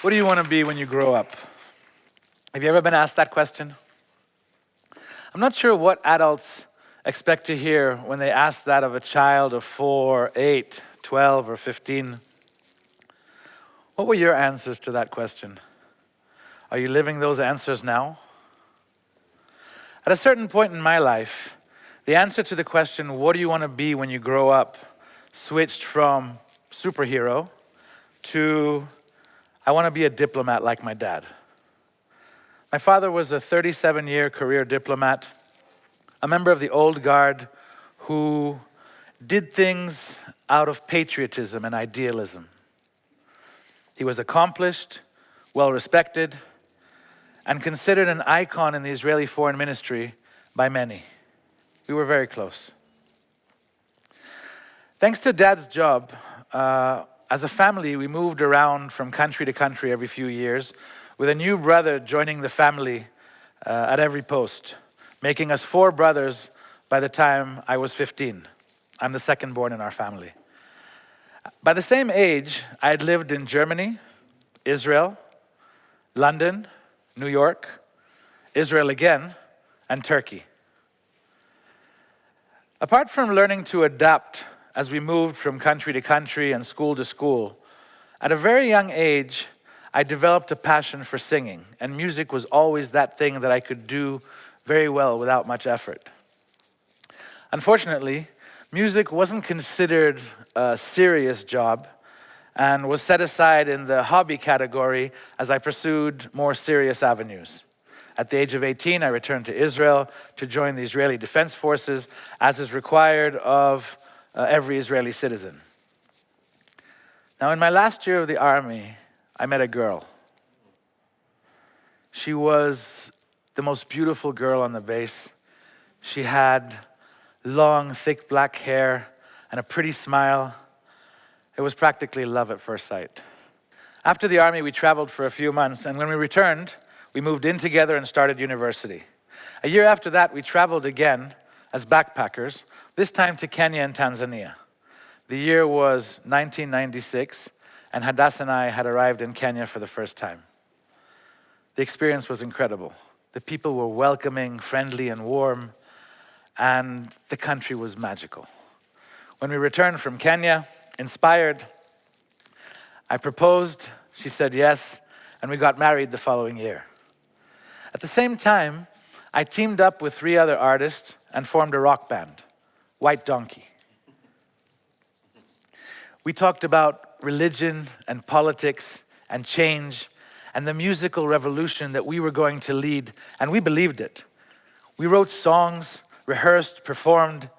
What do you want to be when you grow up? Have you ever been asked that question? I'm not sure what adults expect to hear when they ask that of a child of 4, 8, 12, or 15. What were your answers to that question? Are you living those answers now? At a certain point in my life, the answer to the question, what do you want to be when you grow up, switched from superhero to, I want to be a diplomat like my dad. My father was a 37-year career diplomat, a member of the old guard who did things out of patriotism and idealism. He was accomplished, well-respected, and considered an icon in the Israeli foreign ministry by many. We were very close. Thanks to Dad's job, as a family, we moved around from country to country every few years, with a new brother joining the family at every post, making us 4 brothers by the time I was 15. I'm the second born in our family. By the same age, I had lived in Germany, Israel, London, New York, Israel again, and Turkey. Apart from learning to adapt as we moved from country to country and school to school, at a very young age, I developed a passion for singing, and music was always that thing that I could do very well without much effort. Unfortunately, music wasn't considered a serious job and was set aside in the hobby category as I pursued more serious avenues. At the age of 18, I returned to Israel to join the Israeli Defense Forces, as is required of every Israeli citizen. Now, in my last year of the army, I met a girl. She was the most beautiful girl on the base. She had long, thick black hair and a pretty smile. It was practically love at first sight. After the army, we traveled for a few months, and when we returned, we moved in together and started university. A year after that, we traveled again as backpackers, this time to Kenya and Tanzania. The year was 1996, and Hadass and I had arrived in Kenya for the first time. The experience was incredible. The people were welcoming, friendly, and warm, and the country was magical. When we returned from Kenya, inspired, I proposed, she said yes, and we got married the following year. At the same time, I teamed up with 3 other artists and formed a rock band, White Donkey. We talked about religion and politics and change and the musical revolution that we were going to lead, and we believed it. We wrote songs, rehearsed, performed,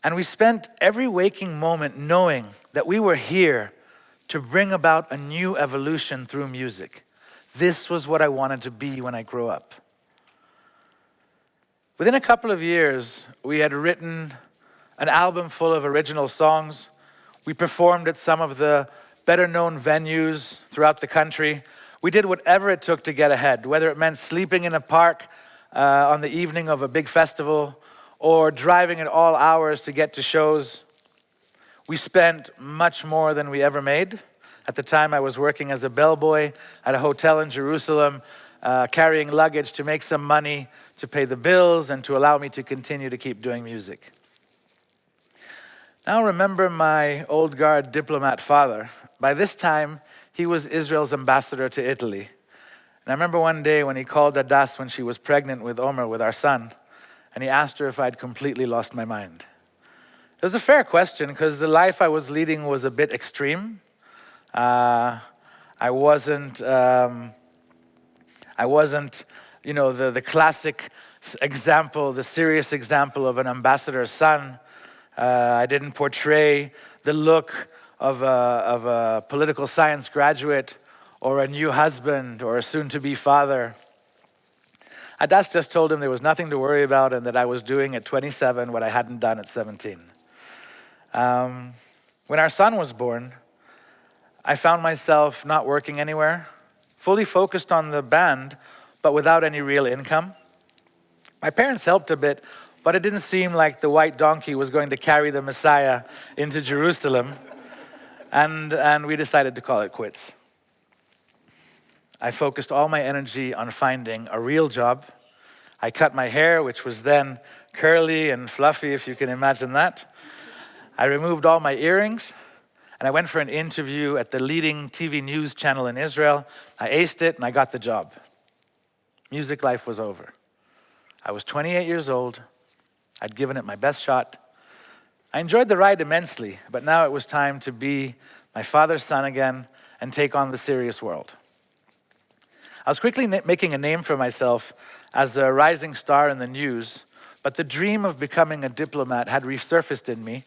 and we spent every waking moment knowing that we were here to bring about a new evolution through music. This was what I wanted to be when I grew up. Within a couple of years, we had written an album full of original songs. We performed at some of the better-known venues throughout the country. We did whatever it took to get ahead, whether it meant sleeping in a park on the evening of a big festival or driving at all hours to get to shows. We spent much more than we ever made. At the time, I was working as a bellboy at a hotel in Jerusalem, carrying luggage to make some money to pay the bills and to allow me to continue to keep doing music. Now remember my old guard diplomat father. By this time, he was Israel's ambassador to Italy. And I remember one day when he called Hadass when she was pregnant with Omer, with our son, and he asked her if I'd completely lost my mind. It was a fair question because the life I was leading was a bit extreme. I wasn't, the classic example, the serious example of an ambassador's son. I didn't portray the look of a political science graduate or a new husband or a soon-to-be father. Hadass just told him there was nothing to worry about and that I was doing at 27 what I hadn't done at 17. When our son was born, I found myself not working anywhere, fully focused on the band, but without any real income. My parents helped a bit, but it didn't seem like the white donkey was going to carry the Messiah into Jerusalem, and we decided to call it quits. I focused all my energy on finding a real job. I cut my hair, which was then curly and fluffy, if you can imagine that. I removed all my earrings, and I went for an interview at the leading TV news channel in Israel. I aced it, and I got the job. Music life was over. I was 28 years old. I'd given it my best shot. I enjoyed the ride immensely, but now it was time to be my father's son again and take on the serious world. I was quickly making a name for myself as a rising star in the news, but the dream of becoming a diplomat had resurfaced in me,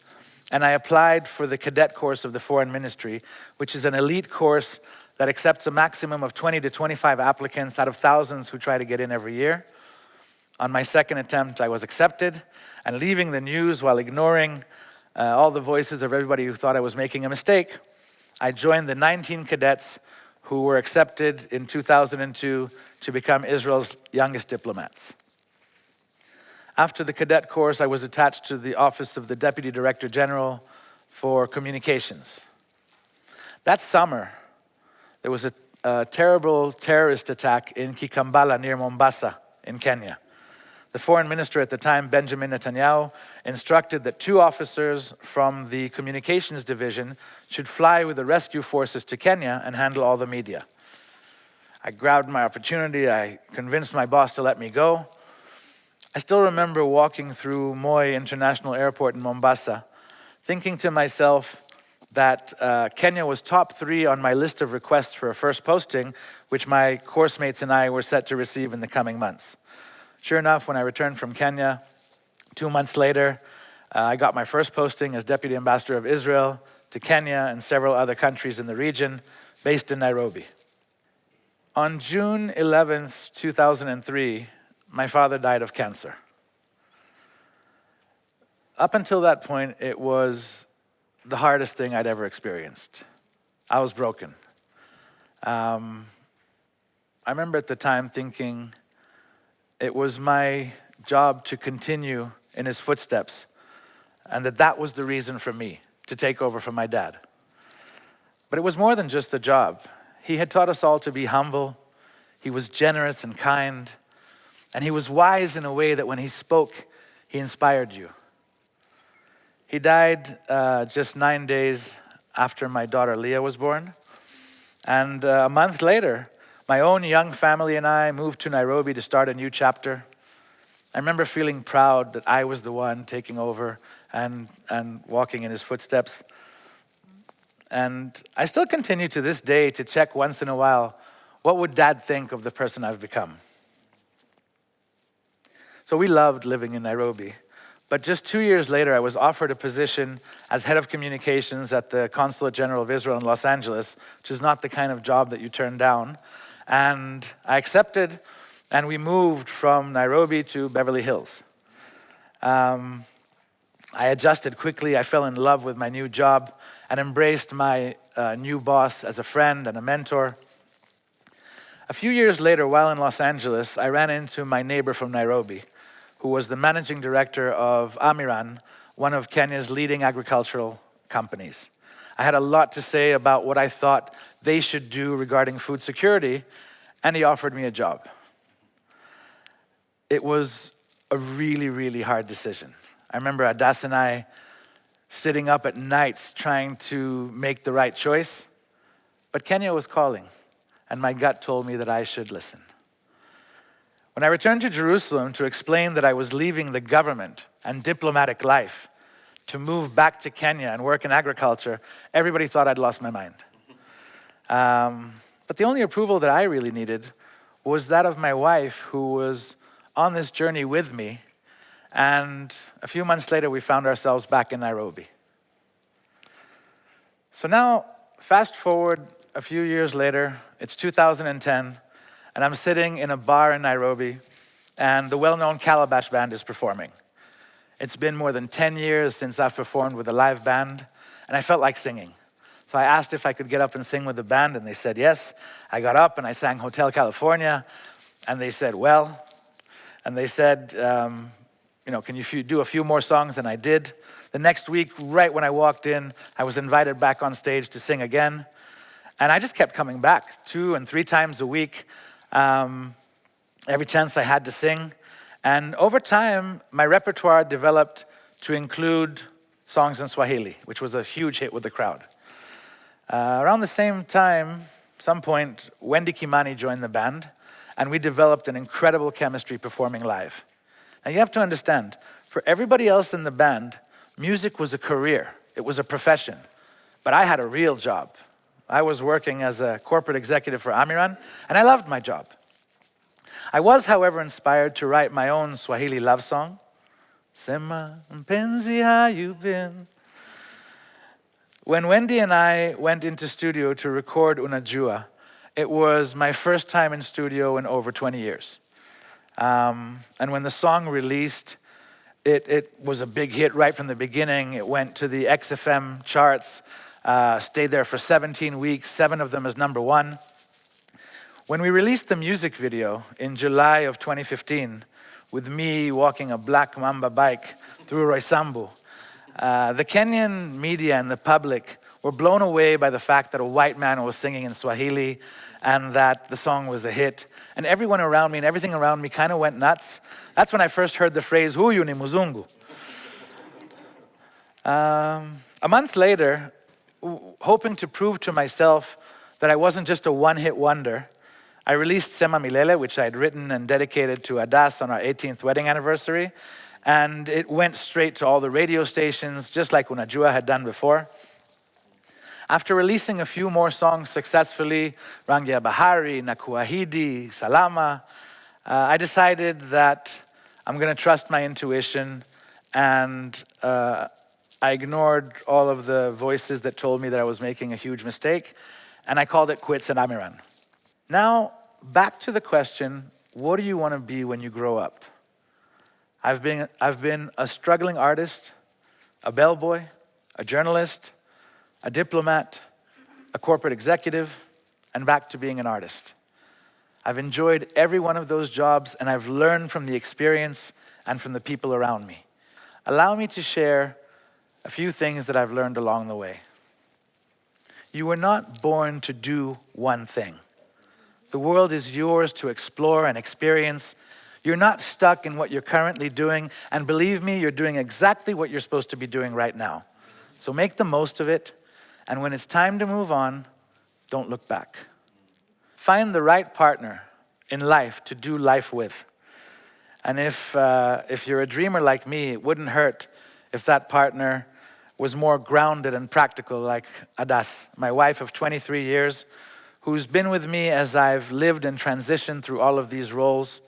and I applied for the cadet course of the Foreign Ministry, which is an elite course that accepts a maximum of 20 to 25 applicants out of thousands who try to get in every year. On my second attempt, I was accepted, and leaving the news while ignoring all the voices of everybody who thought I was making a mistake, I joined the 19 cadets who were accepted in 2002 to become Israel's youngest diplomats. After the cadet course, I was attached to the office of the Deputy Director General for Communications. That summer, there was a terrible terrorist attack in Kikambala near Mombasa in Kenya. The foreign minister at the time, Benjamin Netanyahu, instructed that 2 officers from the communications division should fly with the rescue forces to Kenya and handle all the media. I grabbed my opportunity. I convinced my boss to let me go. I still remember walking through Moi International Airport in Mombasa, thinking to myself that Kenya was top 3 on my list of requests for a first posting, which my course mates and I were set to receive in the coming months. Sure enough, when I returned from Kenya, 2 months later, I got my first posting as Deputy Ambassador of Israel to Kenya and several other countries in the region, based in Nairobi. On June 11th, 2003, my father died of cancer. Up until that point, it was the hardest thing I'd ever experienced. I was broken. I remember at the time thinking it was my job to continue in his footsteps, and that was the reason for me to take over from my dad. But it was more than just the job. He had taught us all to be humble. He was generous and kind, and he was wise in a way that when he spoke, he inspired you. He died just 9 days after my daughter Leah was born, and a month later, my own young family and I moved to Nairobi to start a new chapter. I remember feeling proud that I was the one taking over and walking in his footsteps. And I still continue to this day to check once in a while, what would Dad think of the person I've become? So we loved living in Nairobi. But just 2 years later, I was offered a position as head of communications at the Consulate General of Israel in Los Angeles, which is not the kind of job that you turn down. And I accepted, and we moved from Nairobi to Beverly Hills. I adjusted quickly. I fell in love with my new job and embraced my new boss as a friend and a mentor. A few years later, while in Los Angeles, I ran into my neighbor from Nairobi, who was the managing director of Amiran, one of Kenya's leading agricultural companies. I had a lot to say about what I thought they should do regarding food security, and he offered me a job. It was a really, really hard decision. I remember Adas and I sitting up at nights trying to make the right choice, but Kenya was calling, and my gut told me that I should listen. When I returned to Jerusalem to explain that I was leaving the government and diplomatic life to move back to Kenya and work in agriculture, everybody thought I'd lost my mind. But the only approval that I really needed was that of my wife, who was on this journey with me. And a few months later, we found ourselves back in Nairobi. So now, fast forward a few years later, it's 2010, and I'm sitting in a bar in Nairobi, and the well-known Calabash Band is performing. It's been more than 10 years since I've performed with a live band, and I felt like singing. So I asked if I could get up and sing with the band, and they said yes. I got up and I sang Hotel California, and they said, well, and they said, can you do a few more songs? And I did. The next week, right when I walked in, I was invited back on stage to sing again. And I just kept coming back 2 and 3 times a week, every chance I had to sing. And over time, my repertoire developed to include songs in Swahili, which was a huge hit with the crowd. Around the same time, some point, Wendy Kimani joined the band, and we developed an incredible chemistry performing live. Now you have to understand, for everybody else in the band, music was a career, it was a profession. But I had a real job. I was working as a corporate executive for Amiran, and I loved my job. I was, however, inspired to write my own Swahili love song, Sema Mpenzi How You Been. When Wendy and I went into studio to record Unajua, it was my first time in studio in over 20 years. And when the song released, it was a big hit right from the beginning. It went to the XFM charts, stayed there for 17 weeks, 7 of them as #1. When we released the music video in July of 2015, with me walking a black mamba bike through Roysambu, the Kenyan media and the public were blown away by the fact that a white man was singing in Swahili and that the song was a hit. And everyone around me and everything around me kind of went nuts. That's when I first heard the phrase, "Huyu ni muzungu." A month later, hoping to prove to myself that I wasn't just a one-hit wonder, I released Sema Milele, which I had written and dedicated to Adas on our 18th wedding anniversary. And it went straight to all the radio stations, just like Unajua had done before. After releasing a few more songs successfully, Rangi ya Bahari, Nakuahidi, Salama, I decided that I'm going to trust my intuition, and I ignored all of the voices that told me that I was making a huge mistake, and I called it quits at Amiran. Now, back to the question, what do you want to be when you grow up? I've been a struggling artist, a bellboy, a journalist, a diplomat, a corporate executive, and back to being an artist. I've enjoyed every one of those jobs, and I've learned from the experience and from the people around me. Allow me to share a few things that I've learned along the way. You were not born to do one thing. The world is yours to explore and experience. You're not stuck in what you're currently doing, and believe me, you're doing exactly what you're supposed to be doing right now. So make the most of it, and when it's time to move on, don't look back. Find the right partner in life to do life with. And if you're a dreamer like me, it wouldn't hurt if that partner was more grounded and practical like Adas, my wife of 23 years, who's been with me as I've lived and transitioned through all of these roles.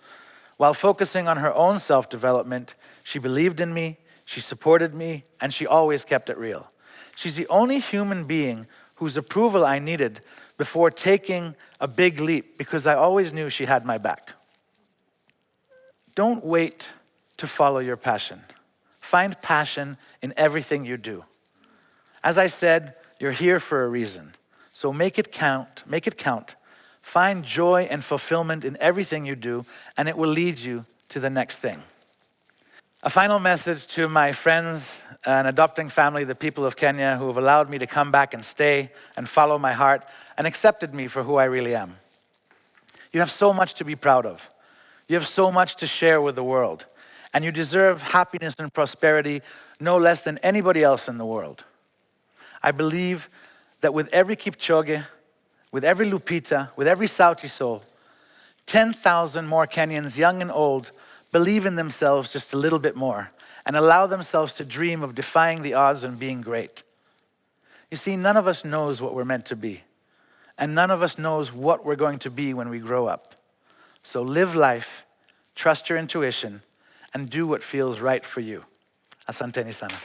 While focusing on her own self-development, she believed in me, she supported me, and she always kept it real. She's the only human being whose approval I needed before taking a big leap, because I always knew she had my back. Don't wait to follow your passion. Find passion in everything you do. As I said, you're here for a reason. So make it count, make it count. Find joy and fulfillment in everything you do, and it will lead you to the next thing. A final message to my friends and adopting family, the people of Kenya, who have allowed me to come back and stay and follow my heart and accepted me for who I really am. You have so much to be proud of. You have so much to share with the world, and you deserve happiness and prosperity no less than anybody else in the world. I believe that with every Kipchoge, with every Lupita, with every Sauti Sol, 10,000 more Kenyans, young and old, believe in themselves just a little bit more and allow themselves to dream of defying the odds and being great. You see, none of us knows what we're meant to be, and none of us knows what we're going to be when we grow up. So live life, trust your intuition, and do what feels right for you. Asanteni sana.